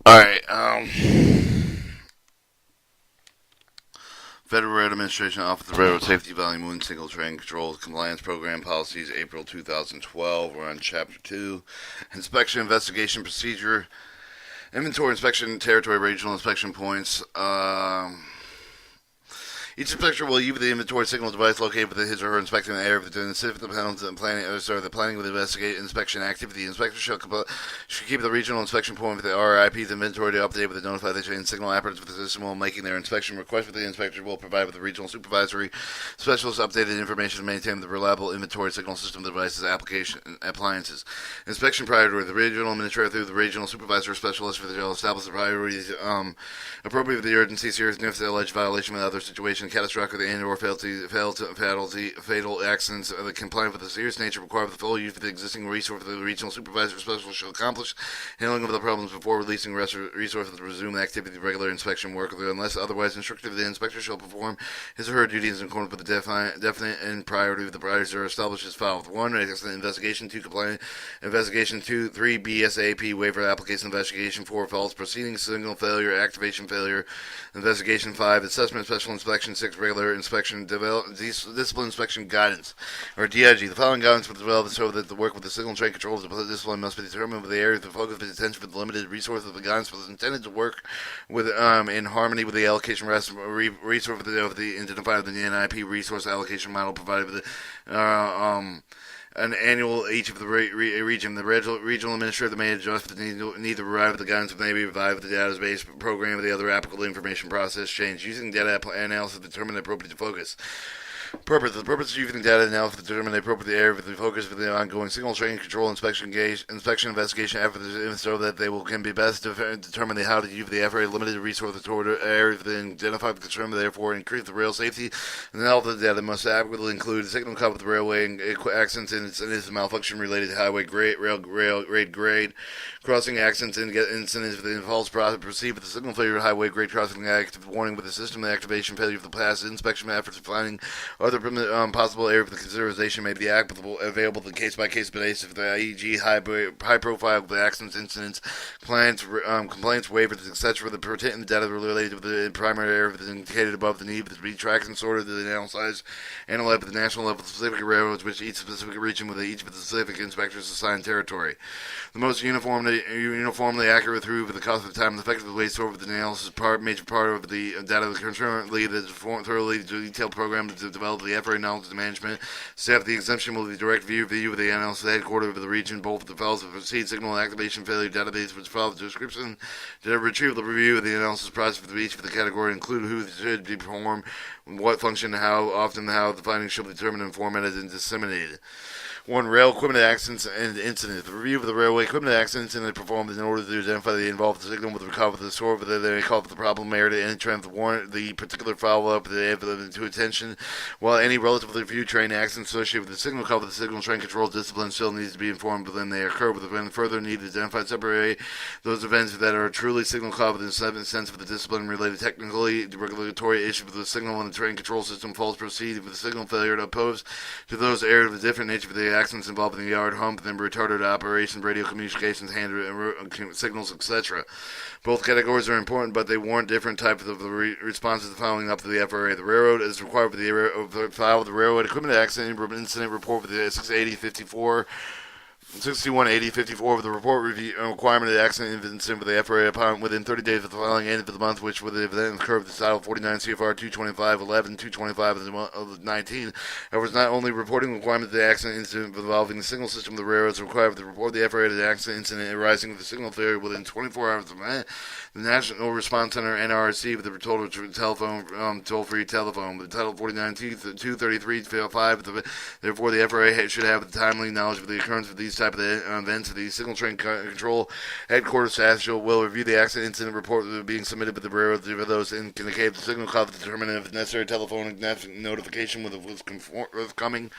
Alright, Federal Road Administration Office of Railroad Safety Volume 1 Single Train Control Compliance Program Policies, April 2012. We're on Chapter 2. Inspection Investigation Procedure, Inventory Inspection, Territory Regional Inspection Points. Each inspector will use the inventory signal device located within his or her inspecting area within the civic the penalty and planning the planning with investigate inspection activity. The inspector should keep the regional inspection point with the RIP's inventory to update with the notify the chain signal operators with the system while making their inspection request. With the inspector will provide with the regional supervisory specialist updated information to maintain the reliable inventory signal system devices appliances. Inspection priority: the regional administrator through the regional supervisor specialist for the jail establish the priorities appropriate with the urgency, seriousness, the alleged violation, with other situations catastrophic and or fatal accidents that comply with the serious nature required with the full use of the existing resource the regional supervisor specialist shall accomplish handling of the problems before releasing resources to resume the activity of regular inspection work, unless otherwise instructed. The inspector shall perform his or her duties in accordance with the definite and priority of the priorities are established as follows: 1. Accident investigation. 2. Compliance investigation. 2. 3. BSAP waiver application investigation. 4. False proceedings, signal failure, activation failure investigation. 5. Assessment special inspection. 6. Regular inspection, discipline inspection guidance, or DIG. The following guidance was developed so that the work with the signal train controls of the discipline must be determined with the area of the focus of attention for the limited resources. The guidance was intended to work with in harmony with the allocation resource of the identified the NIP resource allocation model provided with the an annual each of the region. The regional administrator may adjust the need to arrive at the guidance may be revived with the database program of the other applicable information process change. Using data analysis to determine the appropriate focus. Purpose. The purpose of using data analysis to determine the appropriate area for the focus for the ongoing signal train control inspection investigation efforts so that they can be best determine how to use the FRA limited resources toward areas that identify the concern, therefore increase the rail safety. And then all the data must adequately include the signal cover with the railway and accidents and its malfunction related to highway grade, grade, crossing accidents and incidents with the false proceed with the signal failure highway grade crossing active warning with the system activation failure of the past inspection efforts finding other possible area for the consideration may be available on a case-by-case basis if the e.g. high profile of the accidents, incidents, complaints, waivers, etc. The pertinent data related to the primary area that indicated above the need to be tracked and sorted to the analyzed at the national level specific railroads, which each specific region with each of the specific inspectors assigned territory. The most uniformly accurate through the cost of time and effective way over the analysis major part of the data currently the thoroughly detailed program to develop the FRA knowledge management staff. The exemption will be direct view of the analysis headquarters of the region, both of the files of proceed signal activation failure database, which follows the description to retrieve the review of the analysis process for each of the category, include who should be performed, what function, how often, how the findings shall be determined and formatted and disseminated. 1. Rail equipment accidents and incidents. The review of the railway equipment accidents and performed in order to identify the involved signal with the recover the sort whether they call for the problem area to any trend the warrant the particular follow up to attention. While any relatively few train accidents associated with the signal cover the signal train control discipline still needs to be informed when they occur, with the further need to identify and separate those events that are truly signal covered in the sense of the discipline related technically the regulatory issue with the signal and the train control system falls proceed with the signal failure to oppose to those areas of the different nature of the accidents involving the yard hump and retarded operations, radio communications, hand signals, etc. Both categories are important, but they warrant different types of responses following up to the FRA. The railroad is required for the file of the railroad equipment accident incident report for the 68054 618054 of the report review requirement of the accident incident for the FRA upon within 30 days of the filing end of the month, which would have then occurred with the Title 49 CFR 22511 225 of the 19. However, not only reporting requirement of the accident incident involving the signal system of the railroad is required to report the FRA to the accident incident arising with the signal failure within 24 hours of the event. The National Response Center NRC with the total telephone toll-free telephone. The Title 49 233 5. Therefore, the FRA should have the timely knowledge of the occurrence of these type of events. The signal train control headquarters staff will review the accident incident report being submitted with the railroad for those indicate the signal call to determine if necessary telephonic notification was coming.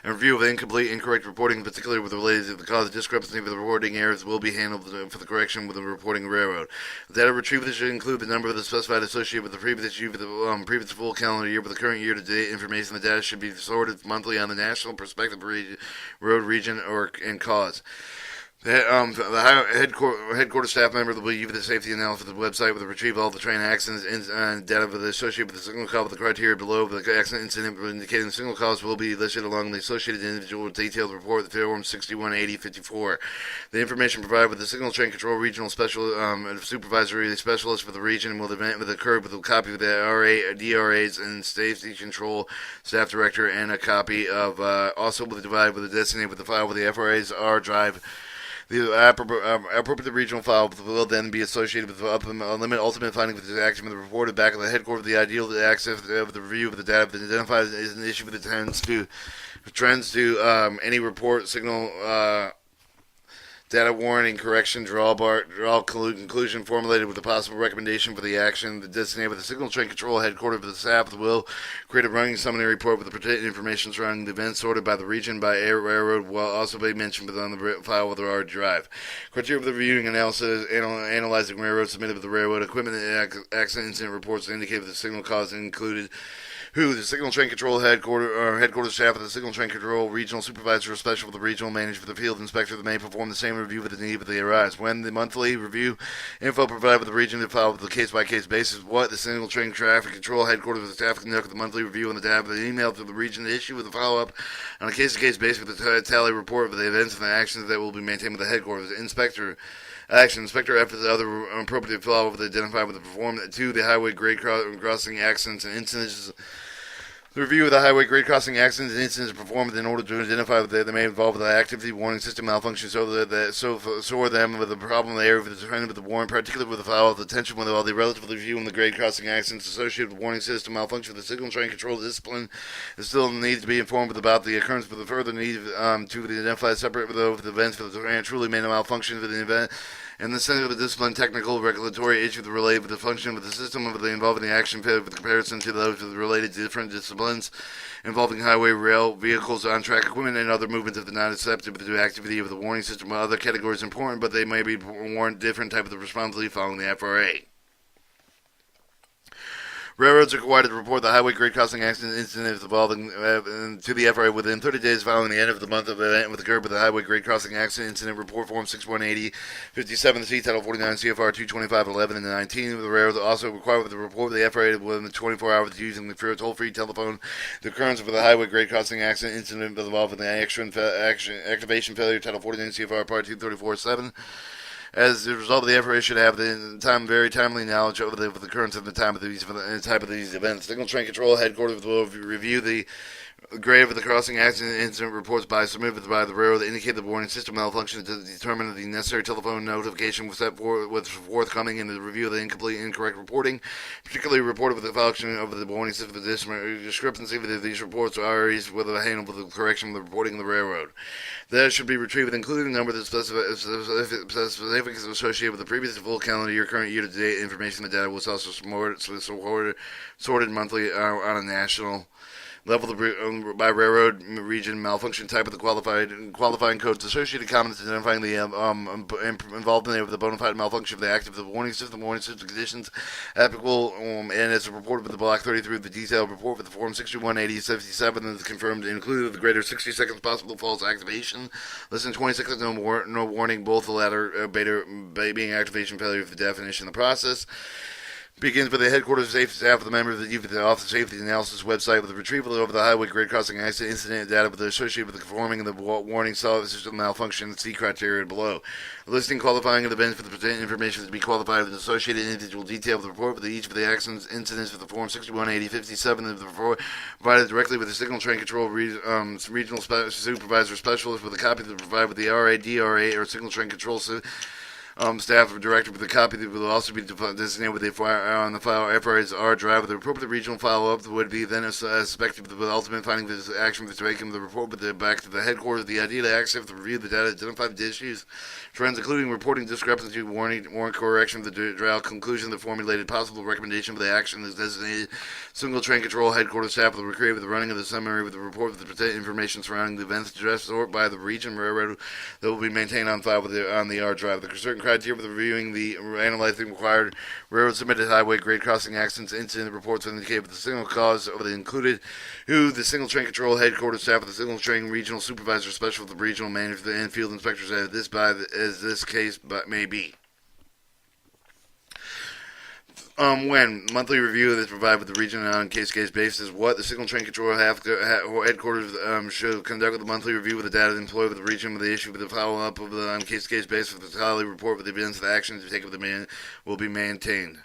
A review of incomplete, incorrect reporting, particularly with related to the cause of discrepancy with the reporting errors, will be handled for the correction with the reporting railroad. The data retrieved should include the number of the specified associated with the previous issue for the previous full calendar year, with the current year-to-date information. The data should be sorted monthly on the national prospective road region and cause. Headquarters staff member will give the safety analysis of the website with a retrieve all the train accidents and data associated with the signal call with the criteria below. The accident incident indicating the signal calls will be listed along the associated individual detailed report, the Form 618054. The information provided with the signal train control regional special supervisory specialist for the region will occur with a copy of the DRAs and safety control staff director and a copy of also will be divided with the designated with the file with the FRA's R drive. The appropriate regional file will then be associated with the ultimate finding of the action of the report back of the headquarters. The ideal access of the review of the data that identifies is an issue with the trends to any report signal. Data warning, correction, draw conclusion formulated with a possible recommendation for the action. The designated with the signal train control headquarters of the staff will create a running summary report with the pertinent information surrounding the event sorted by the region by air railroad will also be mentioned on the file with the R drive. Criteria for the reviewing analysis analyzing railroad submitted with the railroad equipment and accident incident reports indicate that the signal cause included the signal train control headquarters staff of the signal train control regional supervisor or special for the regional manager for the field inspector that may perform the same review with the need if they arise. When the monthly review info provided with the region to file with the case-by-case basis, what the signal train traffic control headquarters of the staff conduct the monthly review on the data the email to the region to issue with a follow-up on a case-to-case basis with the tally report of the events and the actions that will be maintained with the headquarters. Inspector efforts other appropriate follow-up that identified with the perform to the highway grade crossing accidents and incidents. The review of the highway grade crossing accidents and incidents performed in order to identify that they may involve the activity warning system malfunction so them with the problem in the area with the trend with the warrant, particularly with the file of attention with all the relative review and the grade crossing accidents associated with warning system malfunction with the signal train control discipline is still needs to be informed about the occurrence with the further need to identify separate with the events for the truly made a malfunction for the event. And the center of the discipline, technical, regulatory issue related with the function of the system of the involving the action failure with comparison to those related to different disciplines involving highway, rail, vehicles, on-track equipment, and other movements of the not accepted to activity of the warning system. Other categories important, but they may be warrant different type of the responsibility following the FRA. Railroads are required to report the highway grade crossing accident incidents involving to the FRA within 30 days following the end of the month of the event with occurred with the highway grade crossing accident incident report form 6180, 57 C, Title 49 CFR 22511 and 19. The railroads are also required with the report of the FRA within 24 hours using the toll-free telephone the occurrence of the highway grade crossing accident incident involving the activation failure, Title 49 CFR Part 234.7. As a result of the FRA should have very timely knowledge of the occurrence of the time of these events. Signal train control headquarters will review the grade of the crossing accident incident reports submitted by the railroad that indicate the warning system malfunction to determine the necessary telephone notification was forthcoming in the review of the incomplete and incorrect reporting, particularly reported with the function of the warning system. The discrepancy with these reports are areas whether they handle the correction of the reporting of the railroad. That should be retrieved, including the number of specifics associated with the previous full calendar year, current year-to-date information. The data was also sorted monthly on a national level by railroad region, malfunction type of the qualifying codes, associated comments identifying the involvement of the bona fide malfunction of the active the warning system conditions applicable, and as reported with the block 33 of the detailed report with the form 618077 and is confirmed included the greater 60 seconds possible false activation, less than 20 seconds no warning, both the latter being activation failure of the definition of the process. Begins with the headquarters safety staff of the member of the Office of Safety Analysis website with the retrieval of the highway grade crossing accident incident data associated with the conforming of the warning system malfunction. See criteria below. The listing qualifying of the events for the pertinent information to be qualified with the associated individual detail of the report with each of the accidents incidents with the form 618057 of the report provided directly with the signal train control regional supervisor specialist with a copy to provide with the DRA, or signal train control staff or director with a copy that will also be designated with the on the file FRA's R drive. With the appropriate regional follow-up would be then suspected with the ultimate finding of this action with taking the report with the back to the headquarters. The idea to access the review the data, identify the issues, trends, including reporting discrepancy, warrant correction, the draft conclusion, the formulated possible recommendation for the action is designated single train control headquarters staff will create with the running of the summary with the report with the pertinent information surrounding the events addressed or by the region railroad that will be maintained on file with on the R drive. The certain criteria for reviewing the analyzing required railroad submitted highway grade crossing accidents incident reports that indicate the single cause of the included, who the single train control headquarters staff of the single train regional supervisor special of the regional manager and field inspectors as this case may be. When monthly review is provided with the region on case-to-case basis, what the signal train control headquarters should conduct with the monthly review with the data employed with the region with the issue with the follow-up of the on case-to-case basis with the totality report with the events of the actions to take with the will be maintained.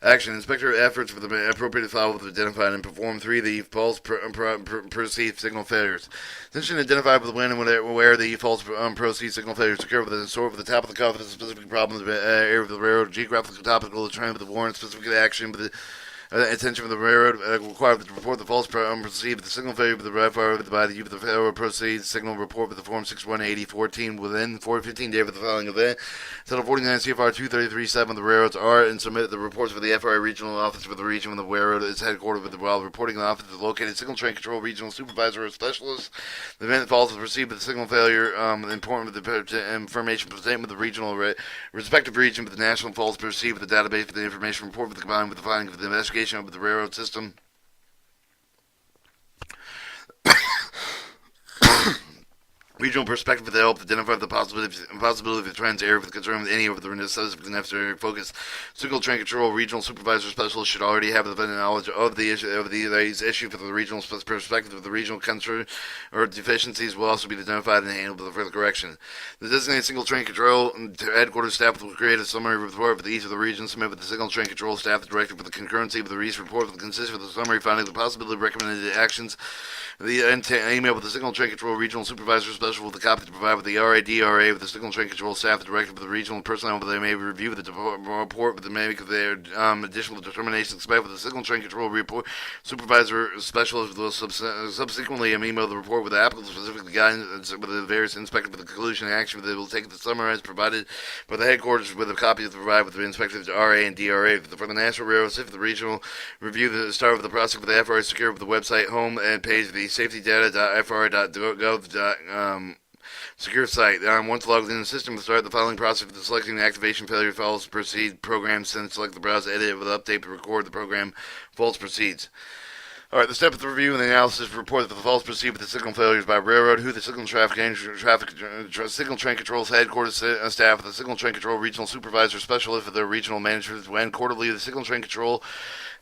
Action. Inspector efforts for the appropriate follow-up identified and perform 3 the false perceived signal failures. Attention identified with when and where the false perceived signal failures occur with the sort of the top of the cuff with the specific problems of the area of the railroad, geographical topical, trend with the warrant, specific action with the attention of the railroad required to report the false perceived the signal failure with the railroad by the use of the railroad proceeds signal report with the form 618014 within 15 days of the following event. Title 49 CFR 233.7 the railroads are and submit the reports for the FRA regional office for the region when the railroad is headquartered with the while reporting the office is located signal train control regional supervisor or specialist. The event falls is received with the signal failure important with the information presented with the regional respective region with the national falls perceived with the database for the information report with the combined with the findings of the investigation of the railroad system. Regional perspective to help identify the possibility of the trends area with concern with any of the necessary focus. Single train control regional supervisor specialist should already have the knowledge of the issue for the regional perspective of the regional concern or deficiencies will also be identified and handled with further correction. The designated single train control headquarters staff will create a summary report for each of the regions submit with the single train control staff the director for the concurrency of the recent report with the consistency of the summary finding the possibility of recommended actions. The email with the signal train control regional supervisor special with the copy to provide with the RADRA with the signal train control staff, the director for the regional personnel, but they may review the report with the make of their additional determinations expect with the signal train control report supervisor specialist will subsequently email the report with the applicable specific guidance with the various inspector for the conclusion and action they will take the summary provided by the headquarters with a copy to provide with the inspector of the RA and DRA for the national railroads if the regional review the start of the process with the FRA secure with the website home and page the safetydata.fra.gov secure site. Once logged in the system, will start the following process with the selecting the activation failure files proceed program, then select the browse edit with update to record the program false proceeds. Alright, the step of the review and the analysis report that the false perceived with the signal failures by railroad, who the signal signal train controls headquarters staff, the signal train control regional supervisor specialist for the regional managers, when quarterly the signal train control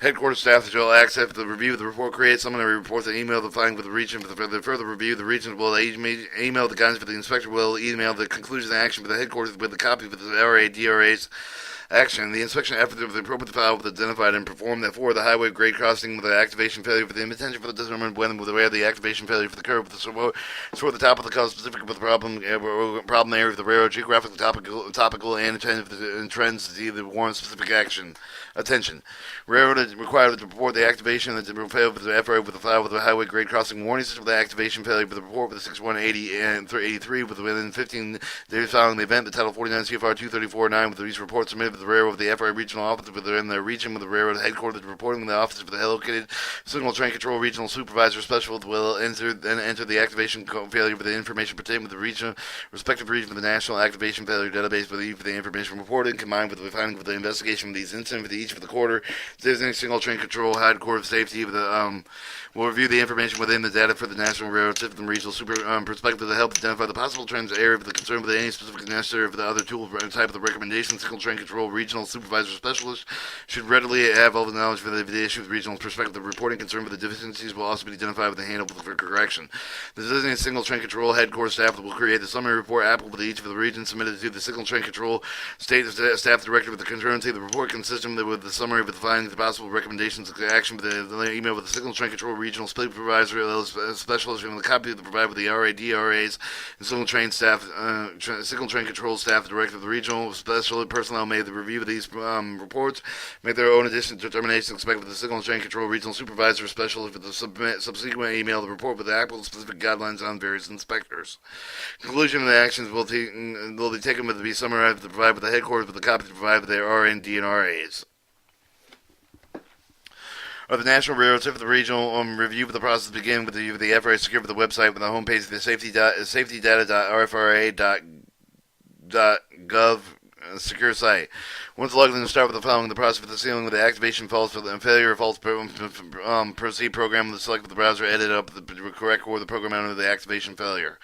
headquarters staff shall access the review of the report, create summary reports, and email the finding with the region for the further review. The region will email the guidance for the inspector will email the conclusion and action for the headquarters with the copy of the RADRA's action. The inspection effort of the appropriate file was identified and performed. Therefore, the highway grade crossing with the activation failure for the intention for the determined when with where the activation failure for the curve with the sort the top of the cause specific with the problem area of the railroad, geographical topical and trends to the warrant specific action. Attention. Railroad is required to report the activation that failed with the FRA with the file with the highway grade crossing warning system for the activation failure with the report with the 6180 and 83 within 15 days following the event. The Title 49 CFR 234.9 with these reports submitted with the railroad with the FRA regional office within the region with the railroad headquarters reporting with the office for the located signal train control regional supervisor specialist will enter the activation failure with the information pertaining with the region respective region with the national activation failure database for the information reported combined with the finding of the investigation of these incidents for each of the quarter. Designating single train control headquarters safety with the will review the information within the data for the national railroad system regional super perspective to help identify the possible trends area of the concern with any specific necessary for the other tool type of the recommendation. Single train control regional supervisor specialist should readily have all the knowledge for the issue with regional perspective. The reporting concern with the deficiencies will also be identified with the handle for correction. The designated single train control headquarters staff will create the summary report applicable to each of the regions submitted to the single train control state staff director with the concurrency. The report consistent with the summary with the findings, the possible recommendations, the action with the email with the single train control regional supervisor specialist and the copy of the provided with the RADRAs and single train staff, single train control staff director of the regional special personnel made the review of these reports, make their own additional determinations expected with the single train control regional supervisor specialist with the subsequent email the report with the applicable specific guidelines on various inspectors. Conclusion of the actions will be taken with the be summarized to provide with the headquarters with the copy to provide with their RND and RAs. Or the national railroads if the regional review of the process begin with the FRA secure with the website with the homepage of the safetydata.rfra.gov secure site. Once logged in, start with the following: the process for the sealing with the activation false for the failure or false proceed program. Select with the browser, edit up the correct or the program under the activation failure.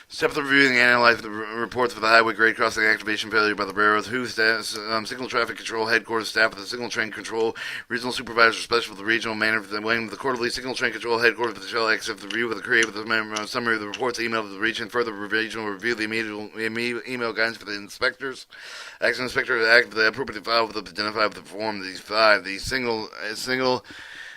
Step of reviewing and analyzing the reports for the highway grade crossing activation failure by the railroad. Who signal traffic control headquarters staff of the signal train control regional supervisor special for the regional manager of the quarterly signal train control headquarters for the shell accept the review of the create with the summary of the reports emailed to the region. Further regional review the immediate email guidance for the inspectors. Action inspector act the appropriate file with the identified with the form. These five the single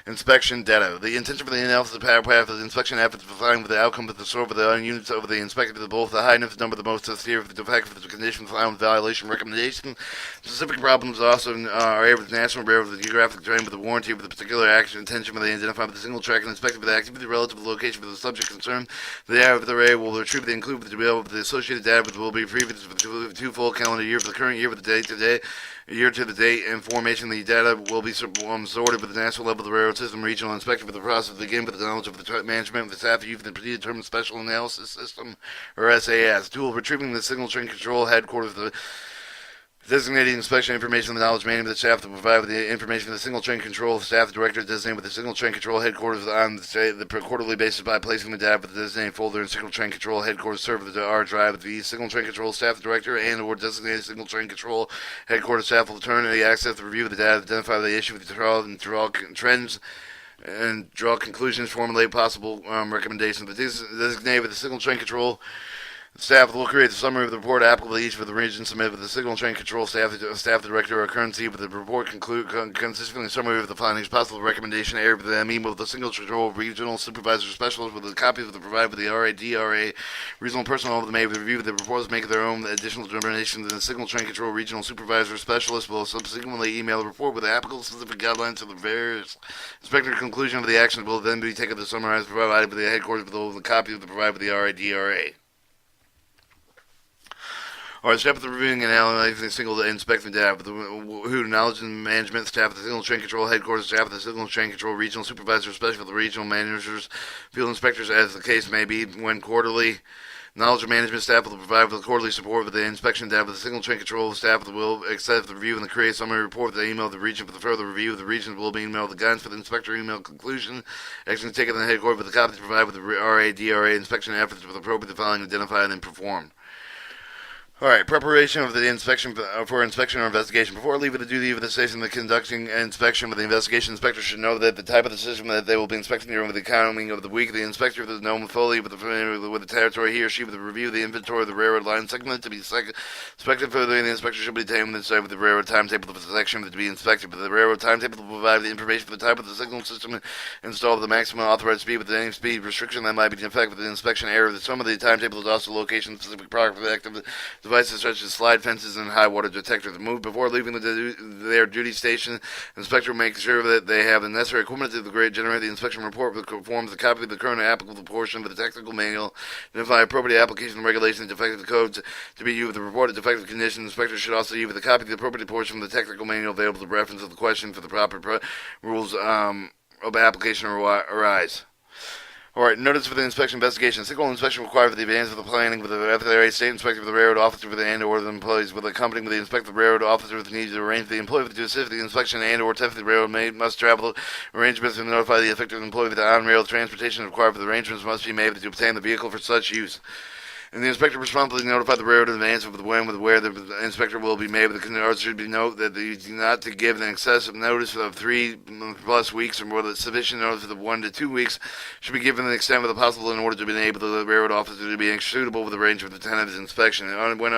inspection data. The intention for the analysis of the path of the inspection efforts defined with the outcome of the sort of the units over the inspected of both the highness number the most severe of the defect of the condition found with violation recommendation. Specific problems also are able to national barrier with the geographic terrain with the warranty of the particular action intention when they identify with the single track and inspected with the activity relative to the location for the subject concerned. The area of the array will retrieve the include with the associated data which will be previous for the two full calendar year for the current year with the date today. Year to the date information, the data will be sorted with the national level of the railroad system, regional inspector for the process, again with the knowledge of the management of the staff use the predetermined special analysis system, or SAS. Tool retrieving the signal train control headquarters, the designating inspection information, the knowledge management of the staff to provide with the information for the single train control staff director designated with the signal train control headquarters on the quarterly basis by placing the data with the designated folder in signal train control headquarters server to R drive with the signal train control staff director and or designated signal train control headquarters staff will return the access to review the data, identify the issue with the draw trends and draw conclusions, formulate possible recommendations. The designated with the signal train control staff will create a summary of the report applicable to each of the regions submitted with the signal train control staff director or currency with the report consisting of a summary of the findings, possible recommendation area with the email with the signal control regional supervisor specialist with a copy of the provided with the RADRA regional personnel may review the reports, make their own additional determinations, and the signal train control regional supervisor specialist will subsequently email the report with the applicable specific guidelines to the various inspector. Conclusion of the actions will then be taken to summarize provided with the headquarters with the copy of the provided with the RADRA. Alright, step of the reviewing and analyzing the single inspecting data with the who knowledge and management staff of the signal train control headquarters, staff of the signal train control regional supervisor, especially for the regional managers, field inspectors, as the case may be, when quarterly. Knowledge and management staff will provide with the quarterly support with the inspection data with the signal train control staff will accept the review and the create summary report with the email of the region for the further review. The region will be emailed the guidance for the inspector email conclusion. Action taken in the headquarters with the copies provided with the RADRA inspection efforts with appropriate filing identified and performed. Alright, preparation of the inspection for inspection or investigation. Before leaving the duty of the station, the conducting inspection with the investigation inspector should know that the type of the system that they will be inspecting during the accounting of the week. The inspector of the known fully with the territory he or she with the review of the inventory of the railroad line segment to be inspected further. The inspector should be taken inside with the railroad timetable of the section to be inspected. But the railroad timetable will provide the information for the type of the signal system installed with the maximum authorized speed with any speed restriction that might be in effect with the inspection area. Some of the timetable is also location specific product active devices such as slide fences and high water detectors. Moved before leaving their duty station. The inspector will make sure that they have the necessary equipment to generate the inspection report, which forms a copy of the current applicable portion of the technical manual, identify appropriate application and regulations, defective codes to be used with the report of defective condition. The inspector should also use the copy of the appropriate portion of the technical manual available to reference of the question for the proper rules of application arise. Alright, notice for the inspection investigation. Signal inspection required for the advance of the planning with the FAA state inspector for the railroad officer for the and or the employees with accompanying with the inspector of the railroad officer with the need to arrange the employee to assist the inspection and or test the railroad must travel arrangements and notify the affected employee that on-rail transportation required for the arrangements must be made to obtain the vehicle for such use. And the inspector responsibly notify the railroad in advance of when with where the inspector will be made. With the should be note that they do not to give an excessive notice of 3+ weeks or more than sufficient notice of 1 to 2 weeks should be given the extent of the possible in order to enable the railroad officer to be suitable with the range of the tentative inspection. And when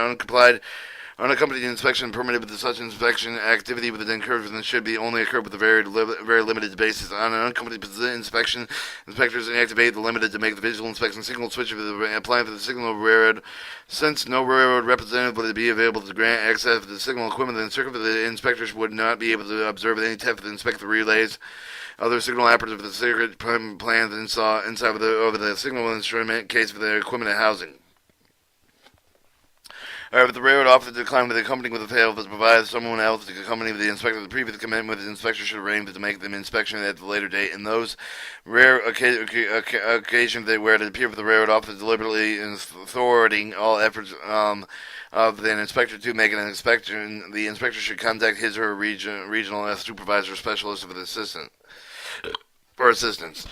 unaccompanied inspection permitted with such inspection activity with the encouragement should be only occur with a very limited basis. On an unaccompanied inspection, inspectors activate the limited to make the visual inspection signal switch of the applying for the signal railroad. Since no railroad representative would be available to grant access to the signal equipment, the inspectors would not be able to observe any type of inspect the relays. Other signal operatives with the secret plans inside of the signal instrument case for their equipment and housing. However, the railroad offered to decline with the accompanying with a fail to provide someone else to accompany the inspector. The previous commitment with the inspector should arrange to make the inspection at the later date. In those rare occasions where it appears the railroad officer deliberately thwarting all efforts of the inspector to make an inspection, the inspector should contact his or her regional supervisor or specialist for assistance.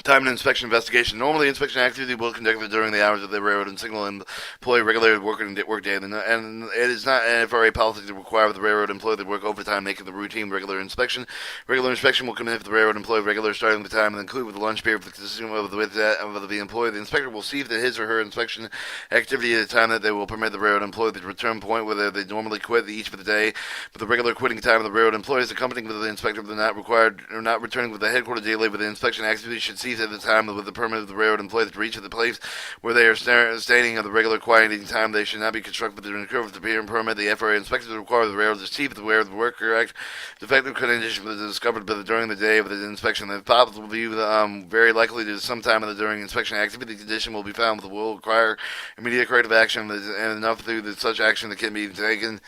Time and inspection investigation. Normally, inspection activity will be conducted during the hours of the railroad and signal employee regular working day, and it is not an FRA policy to require the railroad employee to work overtime, making the routine regular inspection. Regular inspection will commence if the railroad employee regular starting the time and include with the lunch period with the employee. The inspector will see that his or her inspection activity at the time that they will permit the railroad employee the return point where they normally quit each for the day. But the regular quitting time of the railroad employee is accompanying with the inspector, but not required or not returning with the headquarters daily with the inspection activity should cease at the time with the permit of the railroad employee to reach the place where they are staying at the regular quieting time. They should not be constructed with the curve to the permit. The FRA inspector to require the railroad to see if the worker act defective condition was discovered during the day of the inspection. The possible view very likely to some time during inspection activity condition will be found that will require immediate corrective action and enough through such action that can be taken.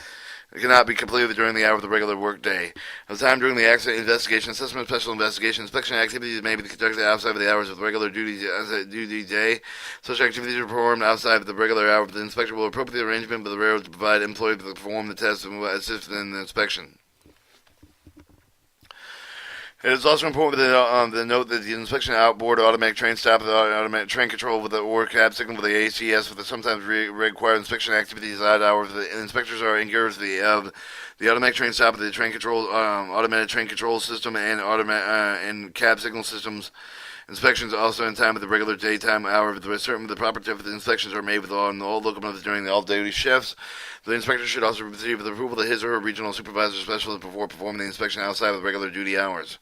It cannot be completed during the hour of the regular work day. At the time during the accident investigation, assessment, special investigation, inspection activities may be conducted outside of the hours of the regular duty day. Such activities are performed outside of the regular hour. The inspector will appropriate the arrangement by the railroad to provide employees to perform the test and assist in the inspection. It is also important to note that the inspection outboard automatic train stop, the automatic train control with the or cab signal with the ACS with the sometimes required inspection activities at odd hours. The inspectors are engaged the automatic train stop, the train control, automatic train control system, and and cab signal systems. Inspections also in time with the regular daytime hour. Certain the proper inspections are made with all locomotives during the all-duty shifts. The inspector should also receive the approval of his or her regional supervisor specialist before performing the inspection outside of the regular duty hours.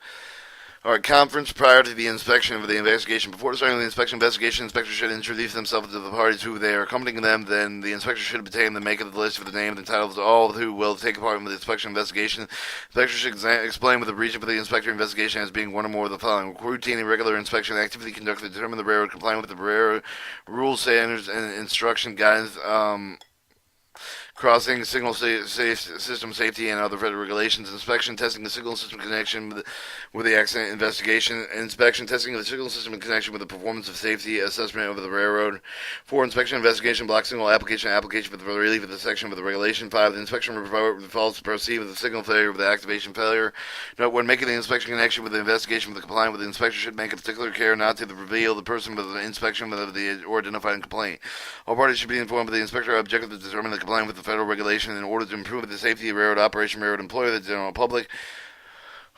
All right, conference prior to the inspection of the investigation. Before starting the investigation, inspectors should introduce themselves to the parties who they are accompanying them. Then the inspector should obtain the make of the list of the names and titles of all who will take part in the inspection investigation. Inspector should explain with the reason for the inspector investigation as being one or more of the following: routine and regular inspection activity conducted to determine the railroad complying with the railroad rules, standards, and instruction guidance. Crossing, signal system safety, and other federal regulations. Inspection, testing the signal system connection with the accident investigation. Inspection, testing of the signal system in connection with the performance of safety assessment over the railroad. 4. Inspection, investigation, block signal application for the relief of the section of the regulation. 5. The inspection report faults to proceed with the signal failure of the activation failure. Note, when making the inspection connection with the investigation with the compliant with the inspector should make a particular care not to reveal the person with the inspection or identifying complaint. All parties should be informed of the inspector objective to determine the compliance with the federal regulation in order to improve the safety of railroad operation, railroad employee, the general public.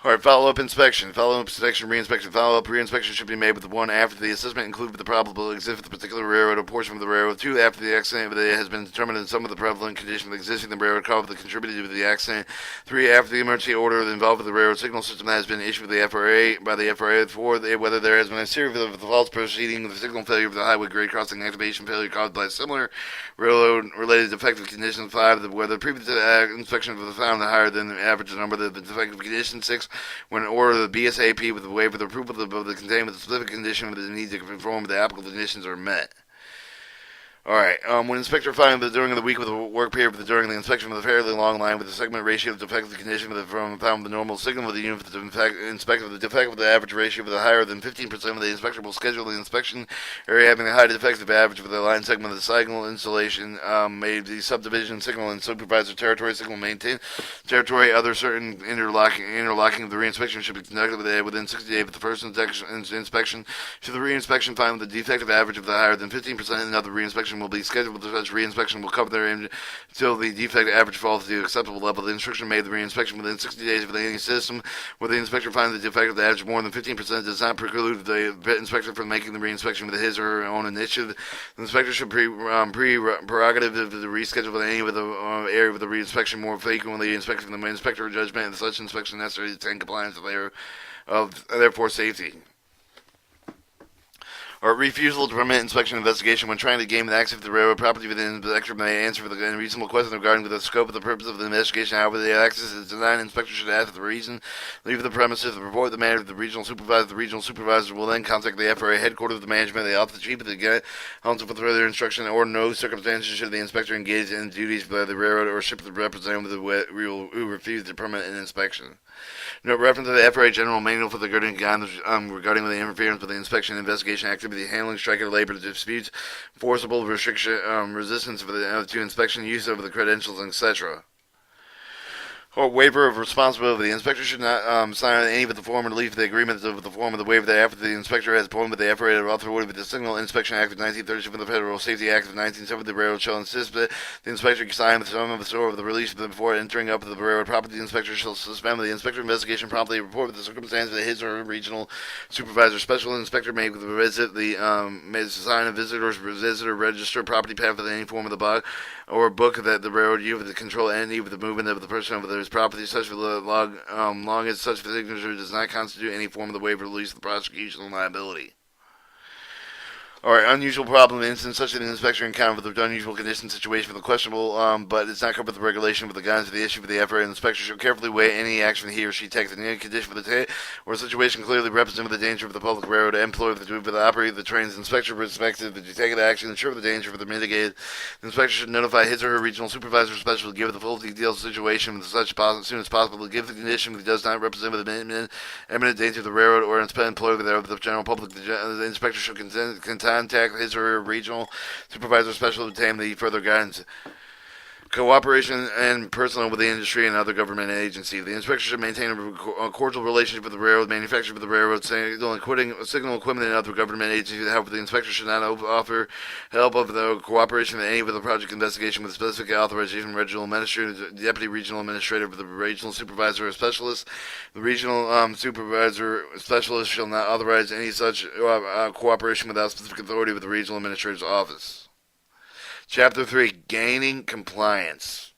All right, follow-up inspection. Follow-up inspection, re-inspection. Follow-up re-inspection should be made with the one after the assessment included with the probable exist of the particular railroad or portion of the railroad. 2, after the accident has been determined in some of the prevalent conditions existing in the railroad cause that contributed to the accident. 3, after the emergency order involved with the railroad signal system has been issued with the FRA by the FRA. 4, whether there has been a series of false proceeding with the signal failure of the highway grade crossing activation failure caused by similar railroad-related defective conditions. 5, whether the previous inspection was found higher than the average number of the defective conditions. 6, when order the BSAP with the waiver the approval of the contained with the specific condition with the need to conform with the applicable conditions are met. Alright, when inspector found that during the week with the work period during the inspection with a fairly long line with the segment ratio of defective condition found the normal signal with the unit with the inspector the defect with the average ratio with a higher than 15% of the inspector will schedule the inspection area having a high defective average with the line segment of the signal installation made the subdivision signal and supervisor territory signal maintain territory other certain interlocking of the reinspection should be conducted within 60 days of the first inspection. Should the reinspection find the defective average of the higher than 15% and other reinspection will be scheduled. Such reinspection will cover their until the defect average falls to the acceptable level. The instruction made the reinspection within 60 days of any system where the inspector finds the defect of the average more than 15% does not preclude the inspector from making the reinspection with his or her own initiative. The inspector should prerogative to reschedule with any of the area with the reinspection more frequently inspecting the inspector judgment and such inspection necessary to attain compliance of therefore safety. or refusal to permit inspection investigation when trying to gain access to the railroad property within the inspector may answer for the unreasonable question regarding the scope of the purpose of the investigation. However, the access is denied. Inspector should ask for the reason, leave the premises, report the matter to the regional supervisor. The regional supervisor will then contact the FRA headquarters of the management, the office chief of the council for further instruction, or no circumstances should the inspector engage in duties by the railroad or ship the representative who refused to permit an inspection. Note reference to the FRA General Manual for the regarding the interference with the inspection investigation activity, handling striker labor disputes, forcible restriction, resistance to inspection, use of the credentials, etc. Or waiver of responsibility. The inspector should not sign any of the form or leave the agreement of the form of the waiver thereafter the inspector has appointed with the FRA or authority with the Signal Inspection Act of 1937 and the Federal Safety Act of 1970. The railroad shall insist that the inspector can sign with some of the store of the release before entering up the railroad property. The inspector shall suspend the inspector investigation promptly report with the circumstances that his or her regional supervisor. Special inspector may visit may sign a visitor register property pamphlet with any form of the book or book that the railroad use with the control entity with the movement of the person over his property, such for the long as such signature does not constitute any form of the waiver, release of the prosecution liability. Alright, unusual problem instance such as an inspection encounter with an unusual condition situation for the questionable, but it's not covered with the regulation with the guidance of the issue for the FRA. The inspector should carefully weigh any action he or she takes in any condition for the or situation clearly representing the danger of the public railroad employee for the operator of the train's inspector perspective that you take the action ensure the danger for the mitigated. The inspector should notify his or her regional supervisor special to give the full details of the situation with such as soon as possible to give the condition that does not represent the imminent danger of the railroad or an employee of the general public. The inspector should contact his or her regional supervisor special to obtain the further guidance. Cooperation and personnel with the industry and other government agencies. The inspector should maintain a cordial relationship with the railroad, manufacturer of the railroad, signal equipment, and other government agencies. However, the inspector should not offer help of the cooperation in any of the project investigation with specific authorization. Regional administrator, deputy regional administrator, the regional supervisor or specialist. The regional supervisor specialist shall not authorize any such cooperation without specific authority with the regional administrator's office. Chapter 3, Gaining Compliance.